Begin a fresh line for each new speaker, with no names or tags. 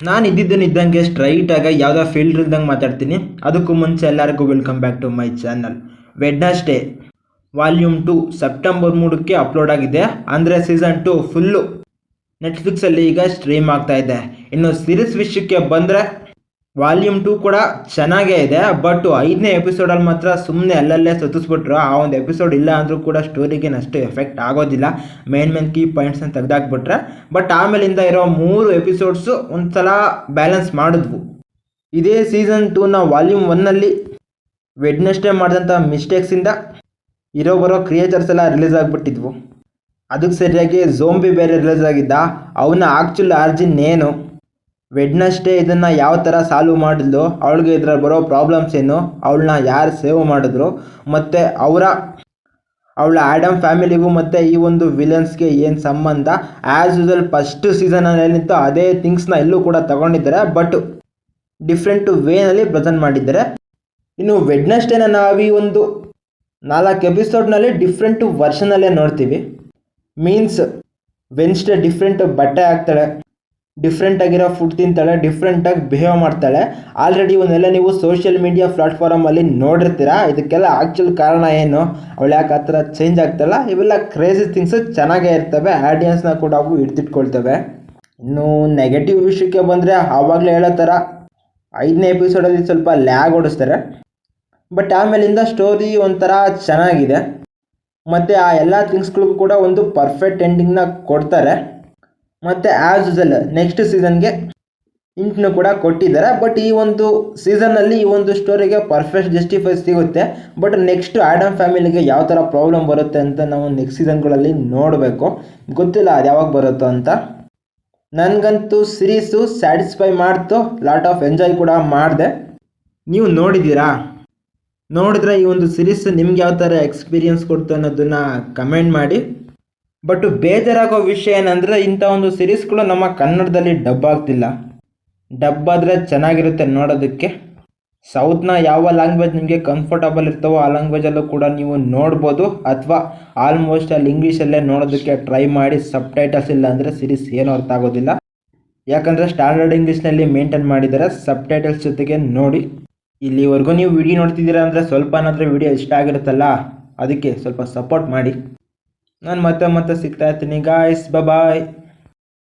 ನಾನು ಇದ್ದಂಗೆ ಸ್ಟ್ರೈಟಾಗಿ ಯಾವುದೋ ಫೀಲ್ಡ್ ಇಲ್ದಂಗೆ ಮಾತಾಡ್ತೀನಿ. ಅದಕ್ಕೂ ಮುಂಚೆ ಎಲ್ಲರಿಗೂ welcome back to my channel. Wednesday volume 2 September 3ಕ್ಕೆ ಅಪ್ಲೋಡ್ ಆಗಿದೆ. ಅಂದರೆ ಸೀಸನ್ 2 ಫುಲ್ಲು ನೆಟ್ಫ್ಲಿಕ್ಸಲ್ಲಿ ಈಗ ಸ್ಟ್ರೀಮ್ ಆಗ್ತಾ ಇದೆ. ಇನ್ನು ಸೀರೀಸ್ ವಿಷಯಕ್ಕೆ ಬಂದರೆ ವಾಲ್ಯೂಮ್ 2 ಕೂಡ ಚೆನ್ನಾಗೇ ಇದೆ. ಬಟ್ 5ನೇ ಎಪಿಸೋಡಲ್ಲಿ ಮಾತ್ರ ಸುಮ್ಮನೆ ಅಲ್ಲಲ್ಲೇ ಸತ್ತಿಸ್ಬಿಟ್ರು. ಆ ಒಂದು ಎಪಿಸೋಡ್ ಇಲ್ಲ ಅಂದರೂ ಕೂಡ ಸ್ಟೋರಿಗೆ ಅಷ್ಟು ಎಫೆಕ್ಟ್ ಆಗೋದಿಲ್ಲ. ಮೇನ್ ಕೀ ಪಾಯಿಂಟ್ಸ್ನ ತೆಗೆದಾಕ್ಬಿಟ್ರೆ. ಬಟ್ ಆಮೇಲಿಂದ ಇರೋ 3 ಎಪಿಸೋಡ್ಸು ಒಂದ್ಸಲ ಬ್ಯಾಲೆನ್ಸ್ ಮಾಡಿದ್ವು. ಇದೇ ಸೀಸನ್ 2ನ ವಾಲ್ಯೂಮ್ 1ನಲ್ಲಿ ವೆಡ್ನೆಸ್ಡೇ ಮಾಡಿದಂಥ ಮಿಸ್ಟೇಕ್ಸಿಂದ ಬರೋ ಕ್ರಿಯೇಚರ್ಸ್ ಎಲ್ಲ ರಿಲೀಸ್ ಆಗಿಬಿಟ್ಟಿದ್ವು. ಅದಕ್ಕೆ ಸರಿಯಾಗಿ ಝೋಂಬಿ ಬೇರೆ ರಿಲೀಸ್ ಆಗಿದ್ದ. ಅವನ ಆ್ಯಕ್ಚುಲ್ ಆರ್ಜಿನ್ ಏನು, ವೆಡ್ನಸ್ಡೇ ಇದನ್ನು ಯಾವ ಥರ ಸಾಲ್ವ್ ಮಾಡಿದ್ಲು, ಅವಳಿಗೆ ಇದ್ರಲ್ಲಿ ಬರೋ ಪ್ರಾಬ್ಲಮ್ಸ್ ಏನು, ಅವಳನ್ನ ಯಾರು ಸೇವ್ ಮಾಡಿದ್ರು, ಮತ್ತು ಅವಳ ಆ್ಯಡಮ್ ಫ್ಯಾಮಿಲಿಗೂ ಮತ್ತು ಈ ಒಂದು ವಿಲನ್ಸ್ಗೆ ಏನು ಸಂಬಂಧ, ಆ್ಯಸ್ ಯೂಸಲ್ ಫಸ್ಟ್ ಸೀಸನಲ್ಲಿ ಏನಿತ್ತು ಅದೇ ಥಿಂಗ್ಸ್ನ ಎಲ್ಲೂ ಕೂಡ ತಗೊಂಡಿದ್ದಾರೆ. ಬಟ್ ಡಿಫ್ರೆಂಟ್ ವೇನಲ್ಲಿ ಪ್ರೆಸೆಂಟ್ ಮಾಡಿದ್ದಾರೆ. ಇನ್ನು ವೆಡ್ನಸ್ಡೇನ ನಾವು ಈ ಒಂದು 4 ಎಪಿಸೋಡ್ನಲ್ಲಿ ಡಿಫ್ರೆಂಟು ವರ್ಷನಲ್ಲೇ ನೋಡ್ತೀವಿ. ಮೀನ್ಸ್ ವೆನ್ಸ್ಡೇ ಡಿಫ್ರೆಂಟ್ ಬಟ್ಟೆ ಹಾಕ್ತಾಳೆ, ಡಿಫ್ರೆಂಟಾಗಿರೋ ಫುಡ್ ತಿಂತಾಳೆ, ಡಿಫ್ರೆಂಟಾಗಿ ಬಿಹೇವ್ ಮಾಡ್ತಾಳೆ. ಆಲ್ರೆಡಿ ಇವನ್ನೆಲ್ಲ ನೀವು ಸೋಷಿಯಲ್ ಮೀಡಿಯಾ ಪ್ಲಾಟ್ಫಾರ್ಮಲ್ಲಿ ನೋಡಿರ್ತೀರ. ಇದಕ್ಕೆಲ್ಲ ಆ್ಯಕ್ಚುಲ್ ಕಾರಣ ಏನು, ಅವಳು ಯಾಕೆ ಆ ಥರ ಚೇಂಜ್ ಆಗ್ತಾಳ, ಇವೆಲ್ಲ ಕ್ರೇಜಿ ಥಿಂಗ್ಸು ಚೆನ್ನಾಗೇ ಇರ್ತವೆ. ಆಡಿಯನ್ಸ್ನ ಕೂಡ ಅವು ಹಿಡ್ದಿಟ್ಕೊಳ್ತವೆ. ಇನ್ನು ನೆಗೆಟಿವ್ ವಿಷಯಕ್ಕೆ ಬಂದರೆ ಆವಾಗಲೇ ಹೇಳೋ ಥರ 5ನೇ ಎಪಿಸೋಡಲ್ಲಿ ಸ್ವಲ್ಪ ಲ್ಯಾಗ್ ಓಡಿಸ್ತಾರೆ. ಬಟ್ ಆಮೇಲಿಂದ ಸ್ಟೋರಿ ಒಂಥರ ಚೆನ್ನಾಗಿದೆ. ಮತ್ತು ಆ ಎಲ್ಲ ಥಿಂಗ್ಸ್ಗಳಿಗೂ ಕೂಡ ಒಂದು ಪರ್ಫೆಕ್ಟ್ ಎಂಡಿಂಗ್ನ ಕೊಡ್ತಾರೆ. ಮತ್ತು ಆ್ಯಸ್ ಯೂಸಲ್ ನೆಕ್ಸ್ಟ್ ಸೀಸನ್ಗೆ ಇಂಟ್ನು ಕೂಡ ಕೊಟ್ಟಿದ್ದಾರೆ. ಬಟ್ ಈ ಒಂದು ಸೀಸನ್ನಲ್ಲಿ ಈ ಒಂದು ಸ್ಟೋರಿಗೆ ಪರ್ಫೆಕ್ಟ್ ಜಸ್ಟಿಫೈ ಸಿಗುತ್ತೆ. ಬಟ್ ನೆಕ್ಸ್ಟ್ ಆ್ಯಡಮ್ ಫ್ಯಾಮಿಲಿಗೆ ಯಾವ ಥರ ಪ್ರಾಬ್ಲಮ್ ಬರುತ್ತೆ ಅಂತ ನಾವು ನೆಕ್ಸ್ಟ್ ಸೀಸನ್ಗಳಲ್ಲಿ ನೋಡಬೇಕು. ಗೊತ್ತಿಲ್ಲ ಅದು ಯಾವಾಗ ಬರುತ್ತೋ ಅಂತ. ನನಗಂತೂ ಸೀರೀಸು ಸ್ಯಾಟಿಸ್ಫೈ ಮಾಡ್ತು, ಲಾಟ್ ಆಫ್ ಎಂಜಾಯ್ ಕೂಡ ಮಾಡಿದೆ. ನೀವು ನೋಡಿದ್ರೆ ಈ ಒಂದು ಸೀರೀಸ್ ನಿಮ್ಗೆ ಯಾವ ಥರ ಎಕ್ಸ್ಪೀರಿಯನ್ಸ್ ಕೊಡ್ತು ಅನ್ನೋದನ್ನು ಕಮೆಂಟ್ ಮಾಡಿ. ಬಟ್ ಬೇಜಾರಾಗೋ ವಿಷಯ ಏನಂದರೆ ಇಂಥ ಒಂದು ಸೀರೀಸ್ಗಳು ನಮ್ಮ ಕನ್ನಡದಲ್ಲಿ ಡಬ್ ಆಗ್ತಿಲ್ಲ. ಡಬ್ ಆದರೆ ಚೆನ್ನಾಗಿರುತ್ತೆ ನೋಡೋದಕ್ಕೆ. ಸೌತ್ನ ಯಾವ ಲ್ಯಾಂಗ್ವೇಜ್ ನಿಮಗೆ ಕಂಫರ್ಟಬಲ್ ಇರ್ತವೋ ಆ ಲ್ಯಾಂಗ್ವೇಜಲ್ಲೂ ಕೂಡ ನೀವು ನೋಡ್ಬೋದು. ಅಥವಾ ಆಲ್ಮೋಸ್ಟ್ ಅಲ್ಲಿ ಇಂಗ್ಲೀಷಲ್ಲೇ ನೋಡೋದಕ್ಕೆ ಟ್ರೈ ಮಾಡಿ. ಸಬ್ ಟೈಟಲ್ಸ್ ಇಲ್ಲ ಅಂದರೆ ಸೀರೀಸ್ ಏನೂ ಅರ್ಥ ಆಗೋದಿಲ್ಲ. ಯಾಕಂದರೆ ಸ್ಟ್ಯಾಂಡರ್ಡ್ ಇಂಗ್ಲೀಷ್ನಲ್ಲಿ ಮೇಂಟೈನ್ ಮಾಡಿದ್ದಾರೆ. ಸಬ್ ಟೈಟಲ್ಸ್ ಜೊತೆಗೆ ನೋಡಿ. ಇಲ್ಲಿವರೆಗೂ ನೀವು ವಿಡಿಯೋ ನೋಡ್ತಿದ್ದೀರಾ ಅಂದರೆ ಸ್ವಲ್ಪ ಏನಾದರೂ ವಿಡಿಯೋ ಇಷ್ಟ ಆಗಿರುತ್ತಲ್ಲ, ಅದಕ್ಕೆ ಸ್ವಲ್ಪ ಸಪೋರ್ಟ್ ಮಾಡಿ. ನಾನು ಮತ್ತೆ ಸಿಗ್ತಾ ಇರ್ತೀನಿ ಗಾಯ್ಸ್. ಬಾಯ್.